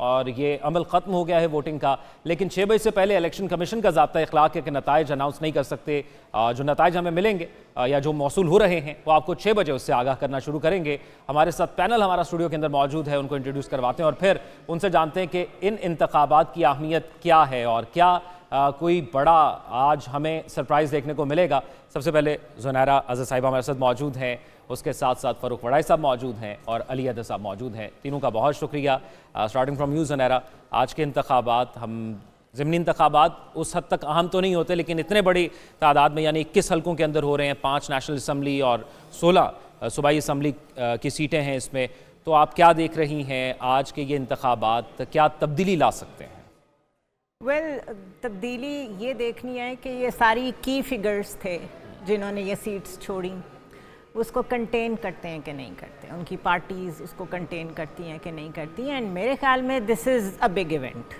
और ये अमल ख़त्म हो गया है वोटिंग का, लेकिन 6 बजे से पहले इलेक्शन कमीशन का ज़ाब्ता इखलाक है कि नताइज अनाउंस नहीं कर सकते। जो नताइज हमें मिलेंगे या जो मौसूल हो रहे हैं वो आपको 6 बजे उससे आगाह करना शुरू करेंगे। हमारे साथ पैनल हमारा स्टूडियो के अंदर मौजूद है, उनको इंट्रोड्यूस करवाते हैं और फिर उनसे जानते हैं कि इन इंतखाबात की अहमियत क्या है और क्या कोई बड़ा आज हमें सरप्राइज़ देखने को मिलेगा। सबसे पहले ज़ुनैरा अज़हर साहिबा हमारे साथ मौजूद हैं, उसके साथ साथ फ़ारूक वड़ाई साहब मौजूद हैं और अली अदर साहब मौजूद हैं। तीनों का बहुत शुक्रिया। स्टार्टिंग फ्रॉम यू ज़ुनैरा, आज के इंतखाबात, हम ज़िमनी इंतखाबात उस हद तक अहम तो नहीं होते, लेकिन इतने बड़ी तादाद में यानी 21 हलकों के अंदर हो रहे हैं, 5 नेशनल असम्बली और 16 सूबाई असम्बली की सीटें हैं इसमें, तो आप क्या देख रही हैं आज के ये इंतखाबात क्या तब्दीली ला सकते हैं? तब्दीली ये देखनी है कि ये सारी की फिगर्स थे जिन्होंने ये सीट्स छोड़ी, उसको कंटेन करते हैं कि नहीं करते, उनकी पार्टीज़ उसको कंटेन करती हैं कि नहीं करती हैं। एंड मेरे ख्याल में this is a big event,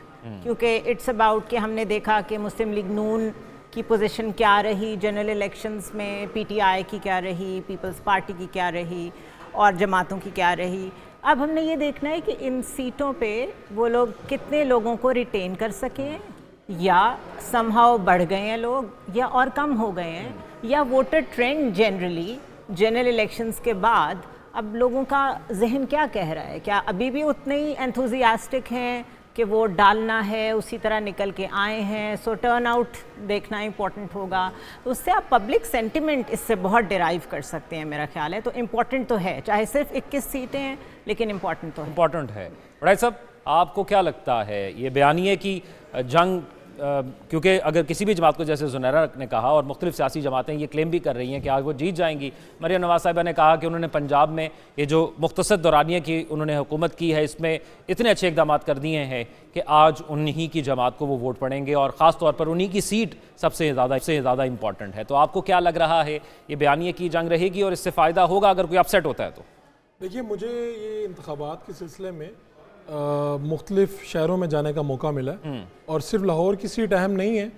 क्योंकि इट्स अबाउट कि हमने देखा कि मुस्लिम लीग नून की पोजीशन क्या रही जनरल इलेक्शंस में, पीटीआई की क्या रही, पीपल्स पार्टी की क्या रही और जमातों की क्या रही। अब हमने ये देखना है कि इन सीटों पे वो लोग कितने लोगों को रिटेन कर सकें, या समहाउ बढ़ गए हैं लोग या और कम हो गए हैं, या voter trend generally general elections के बाद अब लोगों का जहन क्या कह रहा है, क्या अभी भी उतने ही एंथुजियास्टिक हैं कि वोट डालना है, उसी तरह निकल के आए हैं। सो टर्न आउट देखना इंपॉर्टेंट होगा, तो उससे आप पब्लिक सेंटिमेंट इससे बहुत डिराइव कर सकते हैं मेरा ख्याल है। तो इम्पॉर्टेंट तो है, चाहे सिर्फ 21 सीटें हैं, लेकिन इम्पॉर्टेंट तो है। इम्पॉर्टेंट है। वड़ाई साहब, आपको क्या लगता है ये बयानिए की जंग, क्योंकि अगर किसी भी जमात को, जैसे ज़ुनैरा ने कहा और मुख्तलिफ सियासी जमातें ये क्लेम भी कर रही हैं कि आज वो जीत जाएंगी। मरियम नवाज़ साहिबा ने कहा कि उन्होंने पंजाब में ये जो मुख्तसर दौरानिया की उन्होंने हुकूमत की है, इसमें इतने अच्छे इकदाम कर दिए हैं कि आज उन्हीं की जमात को वो वोट पड़ेंगे और ख़ास तौर पर उन्हीं की सीट सबसे ज़्यादा इंपॉर्टेंट है। तो आपको क्या लग रहा है, ये बयानिए की जंग रहेगी और इससे फ़ायदा होगा अगर कोई अपसेट होता है तो? देखिए, मुझे ये इंतखाबात के सिलसिले में मुख्तलिफ शहरों में जाने का मौका मिला और सिर्फ लाहौर की सीट अहम नहीं है।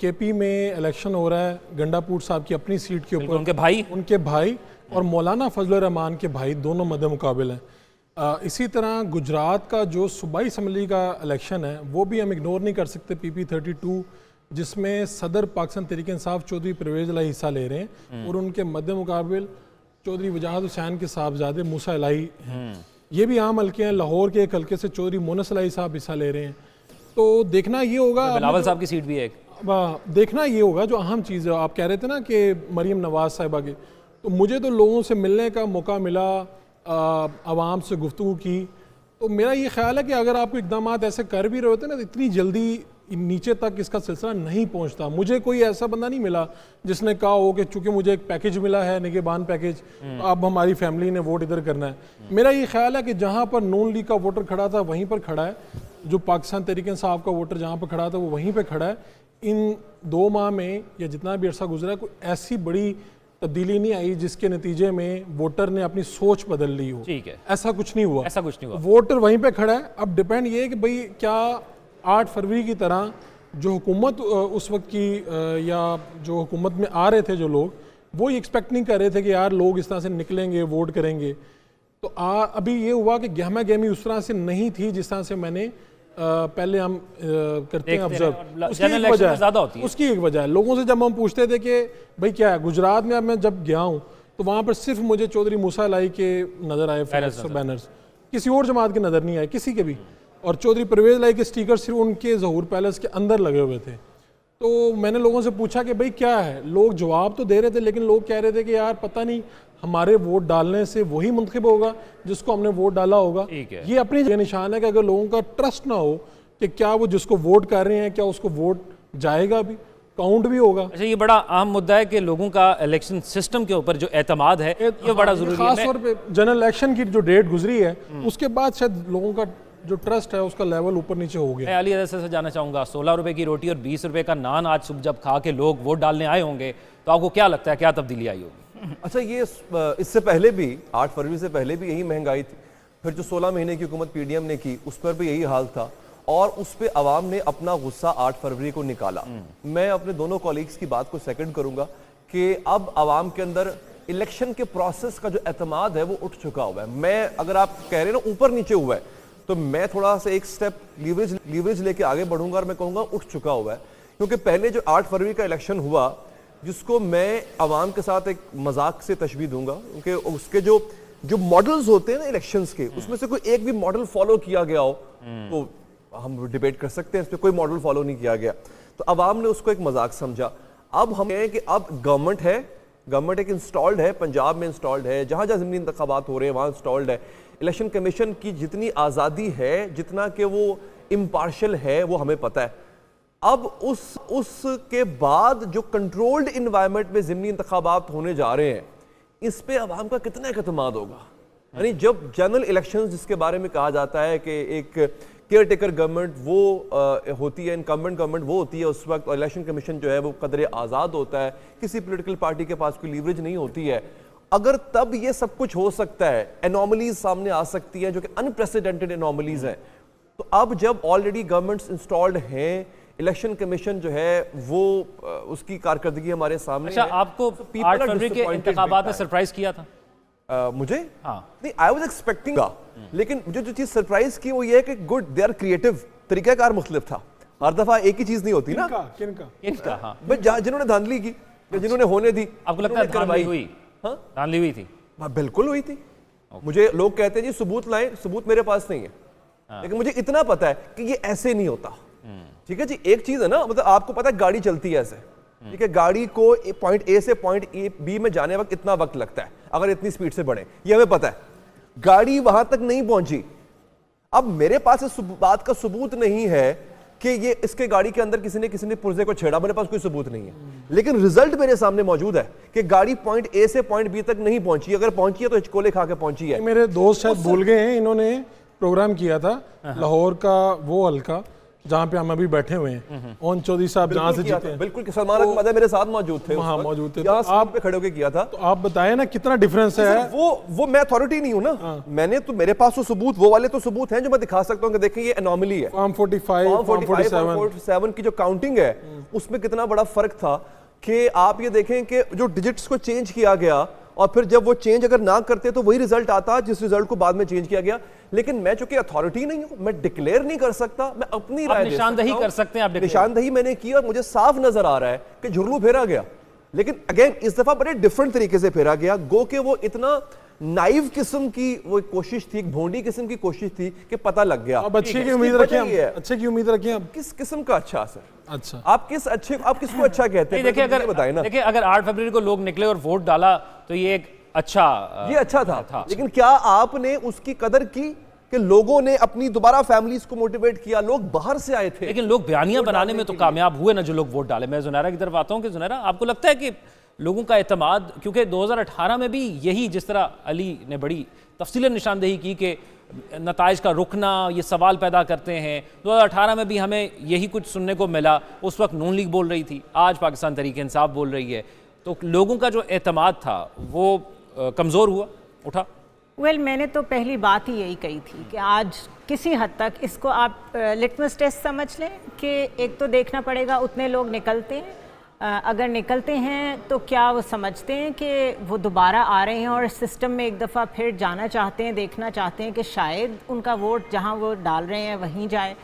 केपी में इलेक्शन हो रहा है, गंडापुर साहब की अपनी सीट के ऊपर उनके भाई और मौलाना फजल रहमान के भाई दोनों मद्दे मुकाबिल हैं। इसी तरह गुजरात का जो सूबाई असम्बली का इलेक्शन है वो भी हम इग्नोर नहीं कर सकते, PP32, जिसमें सदर पाकिस्तान तहरीक इंसाफ चौधरी परवेज़ इलाही हिस्सा ले रहे हैं और उनके मद्दे मुकाबिल चौधरी वजाहत हुसैन के साहबजादे मूसा इलाही हैं। ये भी आम हल्के हैं। लाहौर के एक हल्के से चौधरी मोनस इलाही साहब हिस्सा ले रहे हैं। तो देखना ये होगा, बिलावल साहब की सीट भी है एक, देखना ये होगा जो अहम चीज़ है। आप कह रहे थे ना कि मरीम नवाज़ साहिबा की, तो मुझे तो लोगों से मिलने का मौका मिला, आवाम से गुफ्तगू की, तो मेरा ये ख्याल है कि अगर आप इकदाम ऐसे कर भी रहे होते ना तो इतनी जल्दी नीचे तक इसका सिलसिला नहीं पहुंचता। मुझे कोई ऐसा बंदा नहीं मिला जिसने कहा हो कि चूंकि मुझे एक पैकेज मिला है, निगहबान पैकेज, अब हमारी फैमिली ने वोट इधर करना है। मेरा ये ख्याल है कि जहां पर नून लीग का वोटर खड़ा था वहीं पर खड़ा है, जो पाकिस्तान तहरीक इंसाफ का वोटर जहां पर खड़ा था वो वहीं पर खड़ा है। इन 2 माह में या जितना भी अरसा गुजरा, कोई ऐसी बड़ी तब्दीली नहीं आई जिसके नतीजे में वोटर ने अपनी सोच बदल ली हो। ठीक है, ऐसा कुछ नहीं हुआ, ऐसा कुछ नहीं हुआ। वोटर वहीं पे खड़ा है। अब डिपेंड ये है कि भाई क्या 8 फरवरी की तरह जो हुकूमत उस वक्त की या जो हुकूमत में आ रहे थे जो लोग, वो एक्सपेक्ट नहीं कर रहे थे कि यार लोग इस तरह से निकलेंगे वोट करेंगे। तो अभी ये हुआ कि गहमा गहमी उस तरह से नहीं थी जिस तरह से मैंने पहले हम करते हैं ऑब्जर्व। उसकी एक वजह है, लोगों से जब हम पूछते थे कि भाई क्या है गुजरात में, अब मैं जब गया हूँ तो वहाँ पर सिर्फ मुझे चौधरी मूसा इलाही के नज़र आए बैनर्स, किसी और जमात के नज़र नहीं आए किसी के भी, और चौधरी परवेज़ इलाही के स्टिकर सिर्फ उनके ज़हूर पैलेस के अंदर लगे हुए थे। तो मैंने लोगों से पूछा कि भाई क्या है, लोग जवाब तो दे रहे थे लेकिन लोग कह रहे थे कि यार पता नहीं हमारे वोट डालने से वही मुंतखब होगा जिसको हमने वोट डाला होगा। ये अपनी जगह निशान है कि अगर लोगों का ट्रस्ट ना हो कि क्या वो जिसको वोट कर रहे हैं क्या उसको वोट जाएगा भी, काउंट भी होगा। अच्छा, ये बड़ा अहम मुद्दा है कि लोगों का इलेक्शन सिस्टम के ऊपर जो एतमाद है ये बड़ा जरूरी है। खास तौर पे जनरल इलेक्शन की जो डेट गुजरी है उसके बाद शायद लोगों का जो ट्रस्ट है उसका लेवल ऊपर नीचे हो गया। मैं अली अदर से जानना चाहूँगा, 16 रुपए की रोटी और 20 रुपए का नान आज सुबह जब खा के लोग वोट डालने आए होंगे तो आपको क्या लगता है क्या तब्दीली आई होगी? अच्छा, ये इससे पहले भी 8 फरवरी से पहले भी यही महंगाई थी, फिर जो 16 महीने की हुकूमत पीडीएम ने की उस पर भी यही हाल था और उस पर अवाम ने अपना गुस्सा 8 फरवरी को निकाला। मैं अपने दोनों कॉलीग्स की बात को सेकंड करूंगा कि अब अवाम के अंदर इलेक्शन के प्रोसेस का जो एतमाद है वो उठ चुका हुआ है। मैं अगर आप कह रहे हैं ना ऊपर नीचे हुआ है, तो मैं थोड़ा सा एक स्टेप लीवरेज लेके आगे बढ़ूंगा और मैं कहूंगा उठ चुका हुआ है, क्योंकि पहले जो 8 फरवरी का इलेक्शन हुआ, जिसको मैं आवाम के साथ एक मजाक से तशबीह दूंगा, क्योंकि उसके जो मॉडल्स होते हैं ना इलेक्शंस के, उसमें से कोई एक भी मॉडल फॉलो किया गया हो तो हम डिबेट कर सकते हैं, इस पर कोई मॉडल फॉलो नहीं किया गया, तो आवाम ने उसको एक मजाक समझा। अब हम कहें कि अब गवर्नमेंट एक इंस्टॉल्ड है, पंजाब में इंस्टॉल्ड है, जहां जहां ज़मीनी इंतखाबात हो रहे हैं वहां इंस्टॉल्ड है। इलेक्शन कमीशन की जितनी आज़ादी है, जितना कि वो इम्पार्शल है, वो हमें पता है। अब उसके बाद जो कंट्रोल्ड इन्वायरमेंट में ज़मीनी इंतखाबात होने जा रहे हैं, इस पे आवाम का कितना एतमाद होगा? यानी जब जनरल इलेक्शंस जिसके बारे में कहा जाता है कि एक केयर टेकर गवर्नमेंट वो होती है, इनकम्बेंट गवर्नमेंट वो होती है उस वक्त, और इलेक्शन कमीशन जो है वो कदरे आज़ाद होता है, किसी पॉलिटिकल पार्टी के पास कोई लीवरेज नहीं होती है। अगर तब ये सब कुछ हो सकता है, एनॉमलीज सामने आ सकती हैं जो कि अनप्रेसिडेंटेड एनॉमलीज हैं, तो अब जब ऑलरेडी गवर्नमेंट्स इंस्टॉल्ड हैं, इलेक्शन कमीशन जो है वो उसकी कारकर्दगी हमारे सामने अच्छा, है। आपको 8 फरवरी के इंतखाबात में सरप्राइज किया था? मुझे हाँ। नहीं, आई वाज एक्सपेक्टिंग, लेकिन मुझे जो चीज सरप्राइज की वो ये है कि गुड, दे आर क्रिएटिव, तरीकाकार मुख्तलिफ था। हर दफा एक ही चीज नहीं होती ना, इनका हाँ, बस जिन्होंने धांधली की, जिन्होंने होने दी, आपको लगता है धांधली हुई? हाँ, धांधली हुई थी? बिल्कुल हुई थी। मुझे लोग कहते हैं जी सबूत लाएं, सबूत मेरे पास नहीं है, लेकिन मुझे इतना पता है कि ये ऐसे नहीं होता। ठीक है जी, एक चीज है ना, मतलब आपको पता है गाड़ी चलती है ऐसे, ठीक है, गाड़ी को पॉइंट ए से पॉइंट बी में जाने वक्त इतना वक्त लगता है अगर इतनी स्पीड से बढ़े, ये हमें पता है। गाड़ी वहां तक नहीं पहुंची, अब मेरे पास इस बात का सबूत नहीं है कि ये इसके गाड़ी के अंदर किसी ने पुर्जे को छेड़ा, मेरे पास कोई सबूत नहीं है, लेकिन रिजल्ट मेरे सामने मौजूद है कि गाड़ी पॉइंट ए से पॉइंट बी तक नहीं पहुंची, अगर पहुंची है तो हिचकोले खा के पहुंची है। मेरे दोस्त शायद भूल गए हैं, इन्होंने प्रोग्राम किया था लाहौर का वो हल्का जहाँ पे हम अभी बैठे हुए हैं, ओन चौधरी साहब जहाँ से जीते हैं, बिल्कुल सलमान अहमद मेरे साथ मौजूद थे, वहाँ मौजूद थे, यहाँ आप पे खड़े होके किया था। तो आप बताएं ना कितना डिफरेंस है। वो मैं अथॉरिटी नहीं हूँ ना, मैंने तो, मेरे पास तो सबूत, वो वाले तो सबूत हैं जो मैं दिखा सकता हूँ कि देखिए ये एनॉमली है। फॉर्म 45, फॉर्म 47 की जो काउंटिंग है उसमें कितना बड़ा फर्क था कि आप ये देखें कि जो डिजिट्स को चेंज किया गया और फिर जब वो चेंज अगर ना करते तो वही रिजल्ट आता जिस रिजल्ट को बाद में चेंज किया गया। लेकिन मैं चूंकि अथॉरिटी नहीं हूं, मैं डिक्लेयर नहीं कर सकता, मैं अपनी राय दे सकता हूं। निशानदही कर सकते हैं आप, निशानदही मैंने की और मुझे साफ नजर आ रहा है कि झुर्लू फेरा गया, लेकिन अगेन इस दफा बड़े डिफरेंट तरीके से फेरा गया। गो के वो इतना नाइव किस्म की वो कोशिश थी, भोंडी किस्म की कोशिश थी कि पता लग गया। अब अच्छे की उम्मीद रखें, अच्छे की उम्मीद रखें। अब किस किस्म का अच्छा सर? अच्छा, आप किसको अच्छा कहते हैं? देखिए अगर 8 फरवरी को लोग निकले और वोट डाला तो ये एक अच्छा था। लेकिन क्या आपने उसकी कदर की कि लोगों ने अपनी दोबारा फैमिलीज को मोटिवेट किया? लोग बाहर से आए थे, लेकिन लोग बयानियां बनाने में तो कामयाब हुए ना जो लोग वोट डाले। मैं जुनैरा की तरफ आता हूं कि जुनैरा, आपको लगता है कि लोगों का एतमाद, क्योंकि 2018 में भी यही, जिस तरह अली ने बड़ी तफसीलन निशानदेही की कि नताइज का रुकना ये सवाल पैदा करते हैं, 2018 में भी हमें यही कुछ सुनने को मिला। उस वक्त नून लीग बोल रही थी, आज पाकिस्तान तहरीक इंसाफ बोल रही है, तो लोगों का जो एतमाद था वो कमज़ोर हुआ, उठा। मैंने तो पहली बात ही यही कही थी कि आज किसी हद तक इसको आप लिटमस टेस्ट समझ लें कि एक तो देखना पड़ेगा उतने लोग निकलते हैं, अगर निकलते हैं तो क्या वो समझते हैं कि वो दोबारा आ रहे हैं और सिस्टम में एक दफ़ा फिर जाना चाहते हैं, देखना चाहते हैं कि शायद उनका वोट जहां वो डाल रहे हैं वहीं जाए।